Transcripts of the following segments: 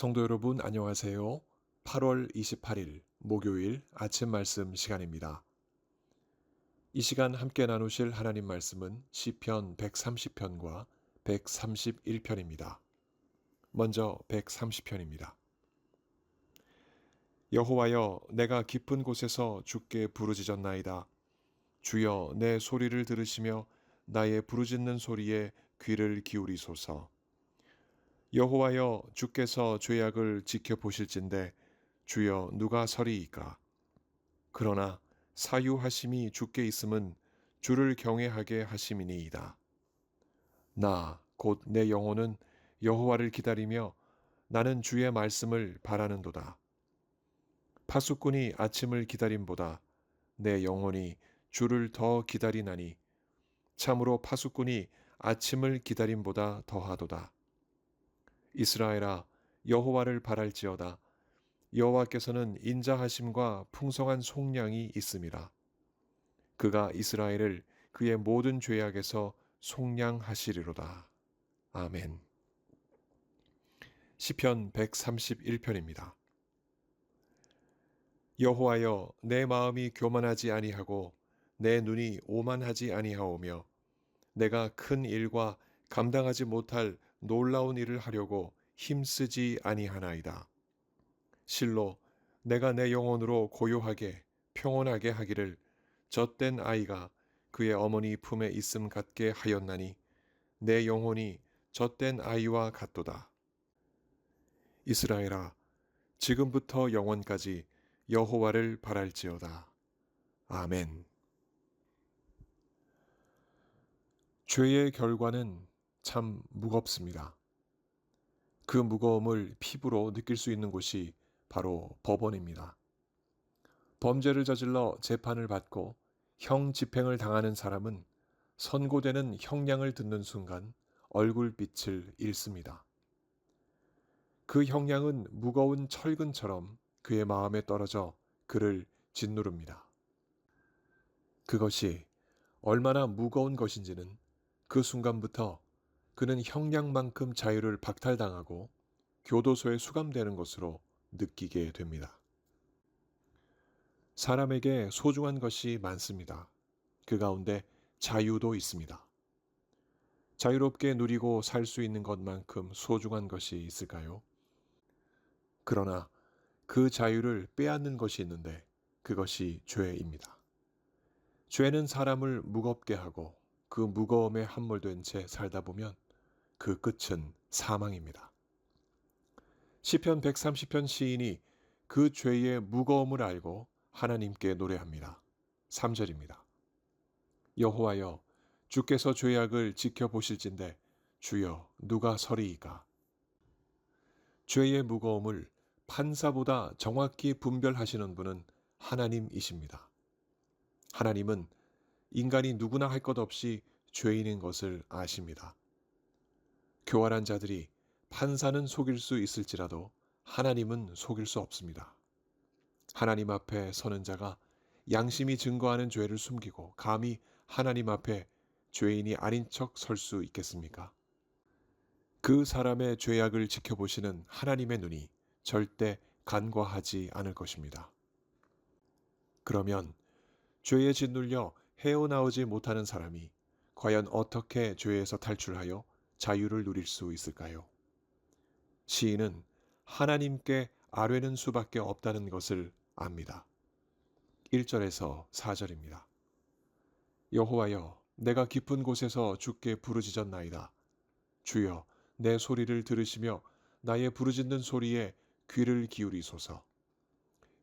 성도 여러분 안녕하세요. 8월 28일 목요일 아침 말씀 시간입니다. 이 시간 함께 나누실 하나님 말씀은 시편 130편과 131편입니다. 먼저 130편입니다. 여호와여, 내가 깊은 곳에서 주께 부르짖었나이다. 주여, 내 소리를 들으시며 나의 부르짖는 소리에 귀를 기울이소서. 여호와여, 주께서 죄악을 지켜보실진대 주여 누가 서리이까. 그러나 사유하심이 주께 있음은 주를 경외하게 하심이니이다. 나 곧 내 영혼은 여호와를 기다리며 나는 주의 말씀을 바라는도다. 파수꾼이 아침을 기다림보다 내 영혼이 주를 더 기다리나니 참으로 파수꾼이 아침을 기다림보다 더하도다. 이스라엘아, 여호와를 바랄지어다. 여호와께서는 인자하심과 풍성한 속량이 있음이라. 그가 이스라엘을 그의 모든 죄악에서 속량하시리로다. 아멘. 시편 131편입니다. 여호와여, 내 마음이 교만하지 아니하고 내 눈이 오만하지 아니하오며 내가 큰 일과 감당하지 못할 놀라운 일을 하려고 힘쓰지 아니하나이다. 실로 내가 내 영혼으로 고요하게 평온하게 하기를 젖된 아이가 그의 어머니 품에 있음 같게 하였나니 내 영혼이 젖된 아이와 같도다. 이스라엘아, 지금부터 영원까지 여호와를 바랄지어다. 아멘. 죄의 결과는 참 무겁습니다. 그 무거움을 피부로 느낄 수 있는 곳이 바로 법원입니다. 범죄를 저질러 재판을 받고 형 집행을 당하는 사람은 선고되는 형량을 듣는 순간 얼굴빛을 잃습니다. 그 형량은 무거운 철근처럼 그의 마음에 떨어져 그를 짓누릅니다. 그것이 얼마나 무거운 것인지는 그 순간부터 그는 형량만큼 자유를 박탈당하고 교도소에 수감되는 것으로 느끼게 됩니다. 사람에게 소중한 것이 많습니다. 그 가운데 자유도 있습니다. 자유롭게 누리고 살 수 있는 것만큼 소중한 것이 있을까요? 그러나 그 자유를 빼앗는 것이 있는데 그것이 죄입니다. 죄는 사람을 무겁게 하고 그 무거움에 함몰된 채 살다 보면 그 끝은 사망입니다. 시편 130편 시인이 그 죄의 무거움을 알고 하나님께 노래합니다. 3절입니다. 여호와여, 주께서 죄악을 지켜보실진대 주여 누가 서리이까. 죄의 무거움을 판사보다 정확히 분별하시는 분은 하나님이십니다. 하나님은 인간이 누구나 할 것 없이 죄인인 것을 아십니다. 교활한 자들이 판사는 속일 수 있을지라도 하나님은 속일 수 없습니다. 하나님 앞에 서는 자가 양심이 증거하는 죄를 숨기고 감히 하나님 앞에 죄인이 아닌 척 설 수 있겠습니까? 그 사람의 죄악을 지켜보시는 하나님의 눈이 절대 간과하지 않을 것입니다. 그러면 죄에 짓눌려 헤어나오지 못하는 사람이 과연 어떻게 죄에서 탈출하여 자유를 누릴 수 있을까요? 시인은 하나님께 아뢰는 수밖에 없다는 것을 압니다. 1절에서 4절입니다. 여호와여, 내가 깊은 곳에서 주께 부르짖었나이다. 주여, 내 소리를 들으시며 나의 부르짖는 소리에 귀를 기울이소서.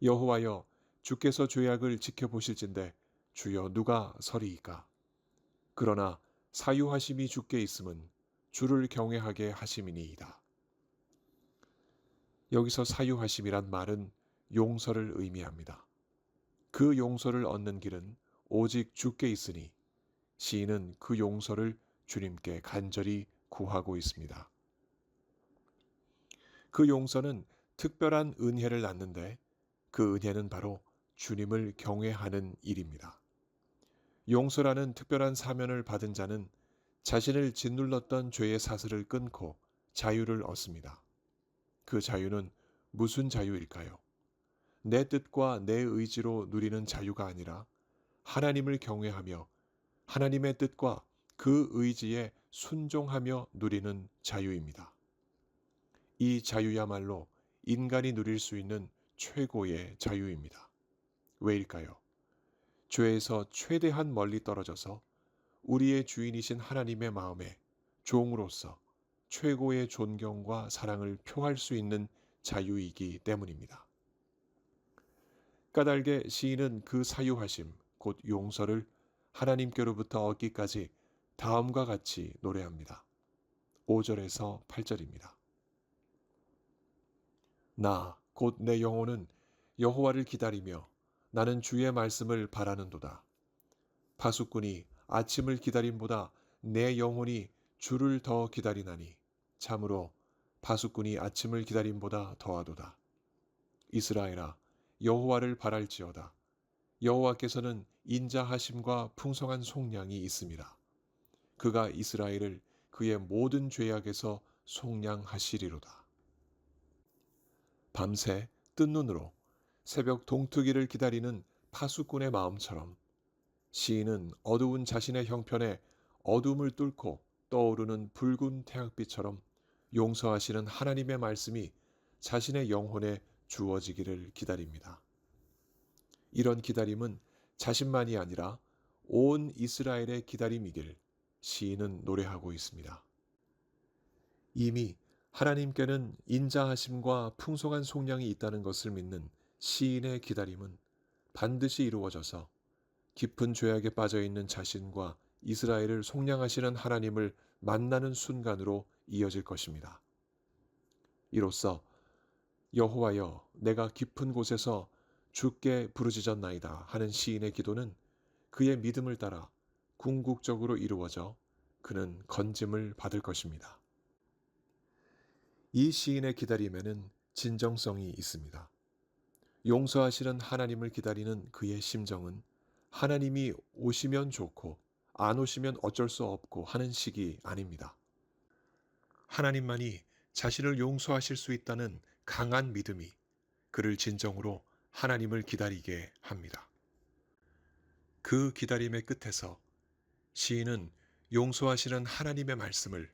여호와여, 주께서 죄악을 지켜보실진대 주여 누가 서리이까. 그러나 사유하심이 주께 있음은 주를 경외하게 하심이니이다. 여기서 사유하심이란 말은 용서를 의미합니다. 그 용서를 얻는 길은 오직 주께 있으니 시인은 그 용서를 주님께 간절히 구하고 있습니다. 그 용서는 특별한 은혜를 낳는데 그 은혜는 바로 주님을 경외하는 일입니다. 용서라는 특별한 사면을 받은 자는 자신을 짓눌렀던 죄의 사슬을 끊고 자유를 얻습니다. 그 자유는 무슨 자유일까요? 내 뜻과 내 의지로 누리는 자유가 아니라 하나님을 경외하며 하나님의 뜻과 그 의지에 순종하며 누리는 자유입니다. 이 자유야말로 인간이 누릴 수 있는 최고의 자유입니다. 왜일까요? 죄에서 최대한 멀리 떨어져서 우리의 주인이신 하나님의 마음에 종으로서 최고의 존경과 사랑을 표할 수 있는 자유이기 때문입니다. 까닭에 시인은 그 사유하심, 곧 용서를 하나님께로부터 얻기까지 다음과 같이 노래합니다. 5절에서 8절입니다. 나, 곧 내 영혼은 여호와를 기다리며 나는 주의 말씀을 바라는도다. 파수꾼이 아침을 기다림보다 내 영혼이 주를 더 기다리나니 참으로 파수꾼이 아침을 기다림보다 더하도다. 이스라엘아, 여호와를 바랄지어다. 여호와께서는 인자하심과 풍성한 속량이 있습니다. 그가 이스라엘을 그의 모든 죄악에서 속량하시리로다. 밤새 뜬 눈으로 새벽 동트기를 기다리는 파수꾼의 마음처럼 시인은 어두운 자신의 형편에 어둠을 뚫고 떠오르는 붉은 태양빛처럼 용서하시는 하나님의 말씀이 자신의 영혼에 주어지기를 기다립니다. 이런 기다림은 자신만이 아니라 온 이스라엘의 기다림이길 시인은 노래하고 있습니다. 이미 하나님께는 인자하심과 풍성한 속량이 있다는 것을 믿는 시인의 기다림은 반드시 이루어져서 깊은 죄악에 빠져 있는 자신과 이스라엘을 속량하시는 하나님을 만나는 순간으로 이어질 것입니다. 이로써 여호와여, 내가 깊은 곳에서 주께 부르짖었나이다 하는 시인의 기도는 그의 믿음을 따라 궁극적으로 이루어져 그는 건짐을 받을 것입니다. 이 시인의 기다림에는 진정성이 있습니다. 용서하시는 하나님을 기다리는 그의 심정은 하나님이 오시면 좋고 안 오시면 어쩔 수 없고 하는 식이 아닙니다. 하나님만이 자신을 용서하실 수 있다는 강한 믿음이 그를 진정으로 하나님을 기다리게 합니다. 그 기다림의 끝에서 시인은 용서하시는 하나님의 말씀을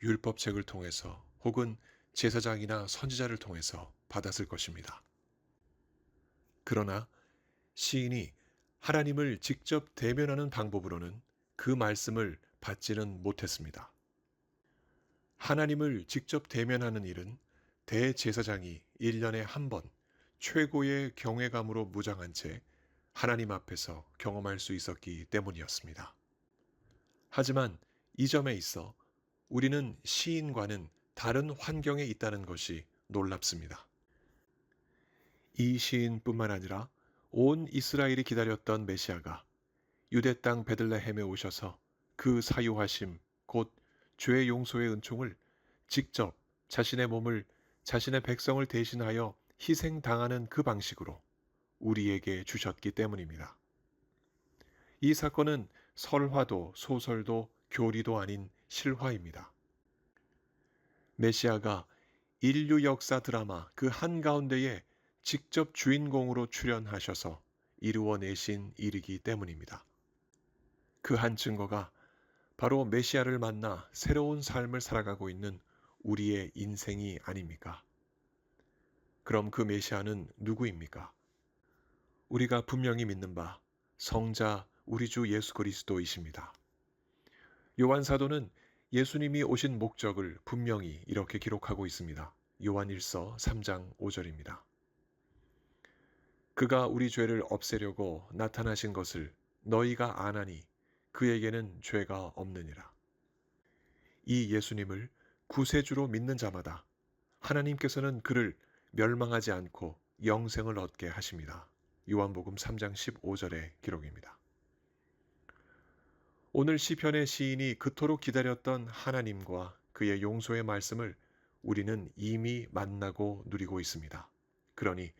율법책을 통해서 혹은 제사장이나 선지자를 통해서 받았을 것입니다. 그러나 시인이 하나님을 직접 대면하는 방법으로는 그 말씀을 받지는 못했습니다. 하나님을 직접 대면하는 일은 대제사장이 1년에 한 번 최고의 경외감으로 무장한 채 하나님 앞에서 경험할 수 있었기 때문이었습니다. 하지만 이 점에 있어 우리는 시인과는 다른 환경에 있다는 것이 놀랍습니다. 이 시인뿐만 아니라 온 이스라엘이 기다렸던 메시아가 유대 땅 베들레헴에 오셔서 그 사유하심 곧 죄 용서의 은총을 직접 자신의 몸을 자신의 백성을 대신하여 희생당하는 그 방식으로 우리에게 주셨기 때문입니다. 이 사건은 설화도 소설도 교리도 아닌 실화입니다. 메시아가 인류 역사 드라마 그 한가운데에 직접 주인공으로 출연하셔서 이루어내신 일이기 때문입니다. 그 한 증거가 바로 메시아를 만나 새로운 삶을 살아가고 있는 우리의 인생이 아닙니까? 그럼 그 메시아는 누구입니까? 우리가 분명히 믿는 바 성자 우리 주 예수 그리스도이십니다. 요한 사도는 예수님이 오신 목적을 분명히 이렇게 기록하고 있습니다. 요한일서 3장 5절입니다. 그가 우리 죄를 없애려고 나타나신 것을 너희가 아나니 그에게는 죄가 없느니라. 이 예수님을 구세주로 믿는 자마다 하나님께서는 그를 멸망하지 않고 영생을 얻게 하십니다. 요한복음 3장 15절의 기록입니다. 오늘 시편의 시인이 그토록 기다렸던 하나님과 그의 용서의 말씀을 우리는 이미 만나고 누리고 있습니다. 그러니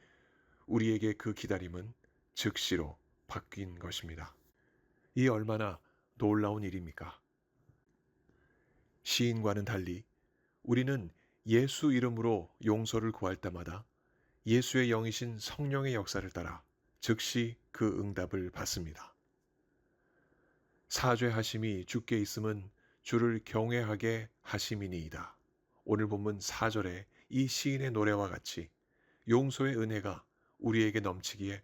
우리에게 그 기다림은 즉시로 바뀐 것입니다. 이 얼마나 놀라운 일입니까? 시인과는 달리 우리는 예수 이름으로 용서를 구할 때마다 예수의 영이신 성령의 역사를 따라 즉시 그 응답을 받습니다. 사죄하심이 주께 있음은 주를 경외하게 하심이니이다. 오늘 본문 4절에 이 시인의 노래와 같이 용서의 은혜가 우리에게 넘치기에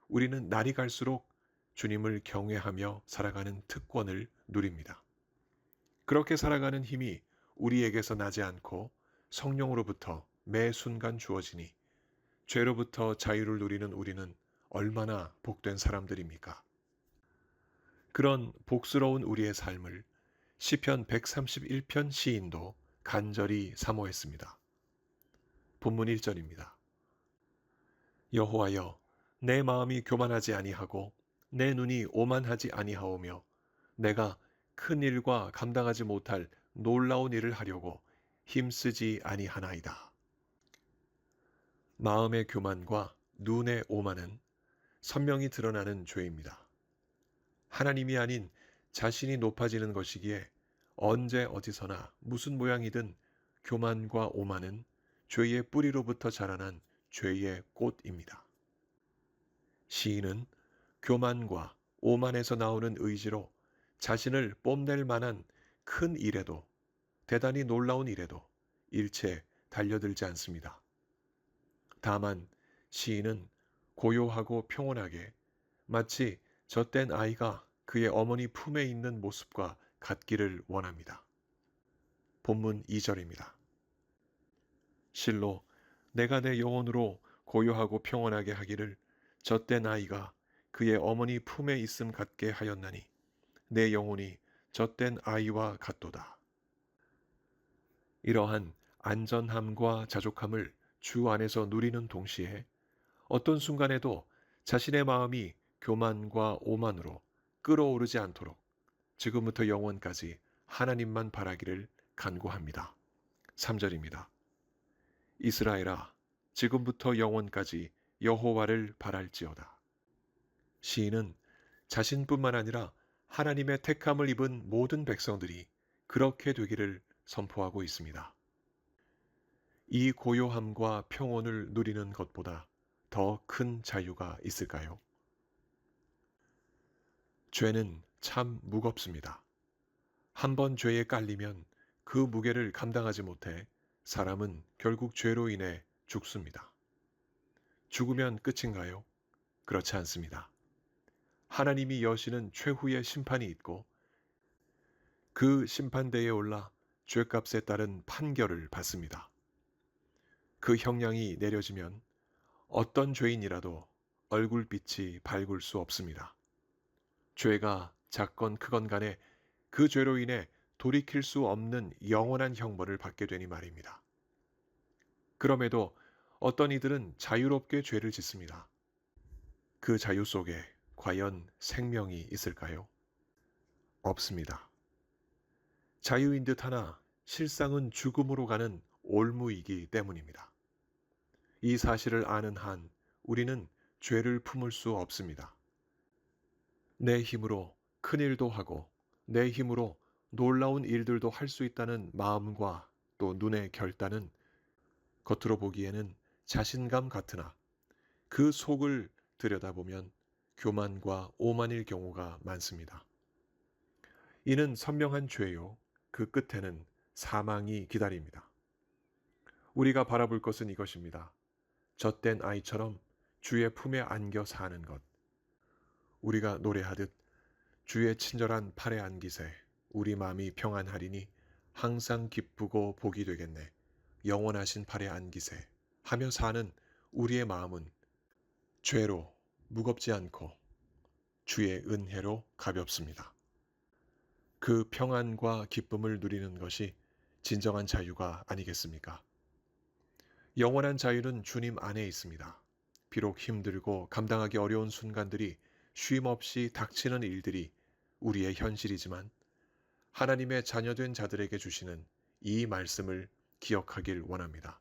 우리는 날이 갈수록 주님을 경외하며 살아가는 특권을 누립니다. 그렇게 살아가는 힘이 우리에게서 나지 않고 성령으로부터 매 순간 주어지니 죄로부터 자유를 누리는 우리는 얼마나 복된 사람들입니까? 그런 복스러운 우리의 삶을 시편 131편 시인도 간절히 사모했습니다. 본문 1절입니다. 여호와여, 내 마음이 교만하지 아니하고 내 눈이 오만하지 아니하오며 내가 큰 일과 감당하지 못할 놀라운 일을 하려고 힘쓰지 아니하나이다. 마음의 교만과 눈의 오만은 선명히 드러나는 죄입니다. 하나님이 아닌 자신이 높아지는 것이기에 언제 어디서나 무슨 모양이든 교만과 오만은 죄의 뿌리로부터 자라난 죄의 꽃입니다. 시인은 교만과 오만에서 나오는 의지로 자신을 뽐낼 만한 큰 일에도 대단히 놀라운 일에도 일체 달려들지 않습니다. 다만 시인은 고요하고 평온하게 마치 젖된 아이가 그의 어머니 품에 있는 모습과 같기를 원합니다. 본문 2절입니다. 실로 내가 내 영혼으로 고요하고 평온하게 하기를 젖된 아이가 그의 어머니 품에 있음 같게 하였나니 내 영혼이 젖된 아이와 같도다. 이러한 안전함과 자족함을 주 안에서 누리는 동시에 어떤 순간에도 자신의 마음이 교만과 오만으로 끌어오르지 않도록 지금부터 영원까지 하나님만 바라기를 간구합니다. 3절입니다. 이스라엘아, 지금부터 영원까지 여호와를 바랄지어다. 시인은 자신뿐만 아니라 하나님의 택함을 입은 모든 백성들이 그렇게 되기를 선포하고 있습니다. 이 고요함과 평온을 누리는 것보다 더 큰 자유가 있을까요? 죄는 참 무겁습니다. 한 번 죄에 깔리면 그 무게를 감당하지 못해 사람은 결국 죄로 인해 죽습니다. 죽으면 끝인가요? 그렇지 않습니다. 하나님이 여시는 최후의 심판이 있고 그 심판대에 올라 죄값에 따른 판결을 받습니다. 그 형량이 내려지면 어떤 죄인이라도 얼굴빛이 밝을 수 없습니다. 죄가 작건 크건 간에 그 죄로 인해 돌이킬 수 없는 영원한 형벌을 받게 되니 말입니다. 그럼에도 어떤 이들은 자유롭게 죄를 짓습니다. 그 자유 속에 과연 생명이 있을까요? 없습니다. 자유인 듯 하나 실상은 죽음으로 가는 올무이기 때문입니다. 이 사실을 아는 한 우리는 죄를 품을 수 없습니다. 내 힘으로 큰 일도 하고 내 힘으로 놀라운 일들도 할 수 있다는 마음과 또 눈의 결단은 겉으로 보기에는 자신감 같으나 그 속을 들여다보면 교만과 오만일 경우가 많습니다. 이는 선명한 죄요. 그 끝에는 사망이 기다립니다. 우리가 바라볼 것은 이것입니다. 젖된 아이처럼 주의 품에 안겨 사는 것. 우리가 노래하듯 주의 친절한 팔에 안기세 우리 마음이 평안하리니 항상 기쁘고 복이 되겠네. 영원하신 팔에 안기세 하며 사는 우리의 마음은 죄로 무겁지 않고 주의 은혜로 가볍습니다. 그 평안과 기쁨을 누리는 것이 진정한 자유가 아니겠습니까? 영원한 자유는 주님 안에 있습니다. 비록 힘들고 감당하기 어려운 순간들이 쉼없이 닥치는 일들이 우리의 현실이지만 하나님의 자녀된 자들에게 주시는 이 말씀을 기억하길 원합니다.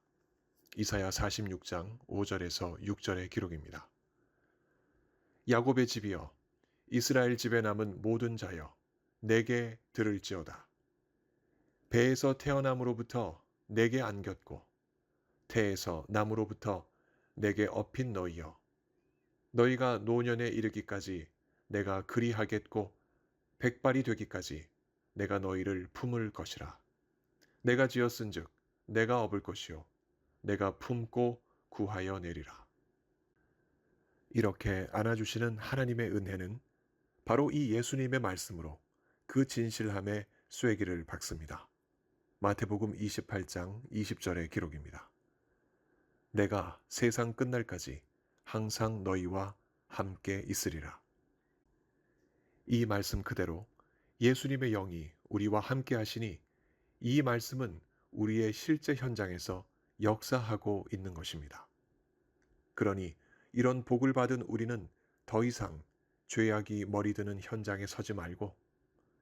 이사야 46장 5절에서 6절의 기록입니다. 야곱의 집이여 이스라엘 집에 남은 모든 자여 내게 들을지어다. 배에서 태어남으로부터 내게 안겼고 태에서 나무로부터 내게 업힌 너희여, 너희가 노년에 이르기까지 내가 그리하겠고 백발이 되기까지 내가 너희를 품을 것이라. 내가 지었은즉 내가 업을 것이요 내가 품고 구하여 내리라. 이렇게 안아주시는 하나님의 은혜는 바로 이 예수님의 말씀으로 그 진실함에 쐐기를 박습니다. 마태복음 28장 20절의 기록입니다. 내가 세상 끝날까지 항상 너희와 함께 있으리라. 이 말씀 그대로 예수님의 영이 우리와 함께 하시니 이 말씀은 우리의 실제 현장에서 역사하고 있는 것입니다. 그러니 이런 복을 받은 우리는 더 이상 죄악이 머리드는 현장에 서지 말고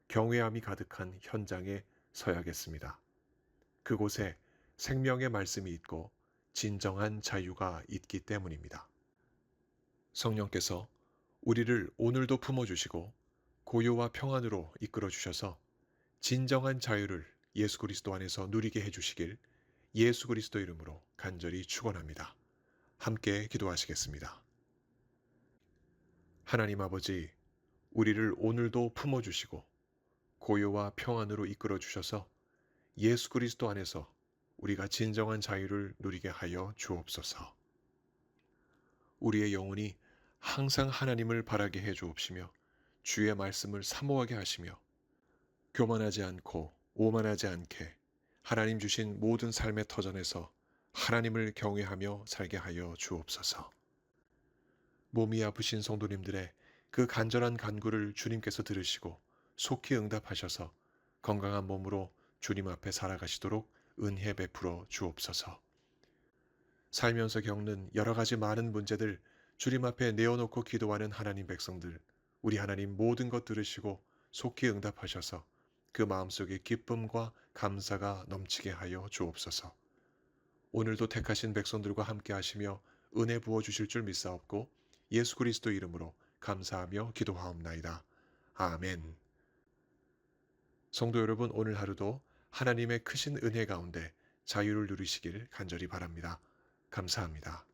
경외함이 가득한 현장에 서야겠습니다. 그곳에 생명의 말씀이 있고 진정한 자유가 있기 때문입니다. 성령께서 우리를 오늘도 품어주시고 고요와 평안으로 이끌어 주셔서 진정한 자유를 예수 그리스도 안에서 누리게 해주시길 예수 그리스도 이름으로 간절히 축원합니다. 함께 기도하시겠습니다. 하나님 아버지, 우리를 오늘도 품어주시고 고요와 평안으로 이끌어 주셔서 예수 그리스도 안에서 우리가 진정한 자유를 누리게 하여 주옵소서. 우리의 영혼이 항상 하나님을 바라게 해 주옵시며 주의 말씀을 사모하게 하시며 교만하지 않고 오만하지 않게 하나님 주신 모든 삶의 터전에서 하나님을 경외하며 살게 하여 주옵소서. 몸이 아프신 성도님들의 그 간절한 간구를 주님께서 들으시고 속히 응답하셔서 건강한 몸으로 주님 앞에 살아가시도록 은혜 베풀어 주옵소서. 살면서 겪는 여러 가지 많은 문제들 주님 앞에 내어놓고 기도하는 하나님 백성들, 우리 하나님 모든 것 들으시고 속히 응답하셔서 그 마음속에 기쁨과 감사가 넘치게 하여 주옵소서. 오늘도 택하신 백성들과 함께 하시며 은혜 부어 주실 줄 믿사옵고 예수 그리스도 이름으로 감사하며 기도하옵나이다. 아멘. 성도 여러분, 오늘 하루도 하나님의 크신 은혜 가운데 자유를 누리시길 간절히 바랍니다. 감사합니다.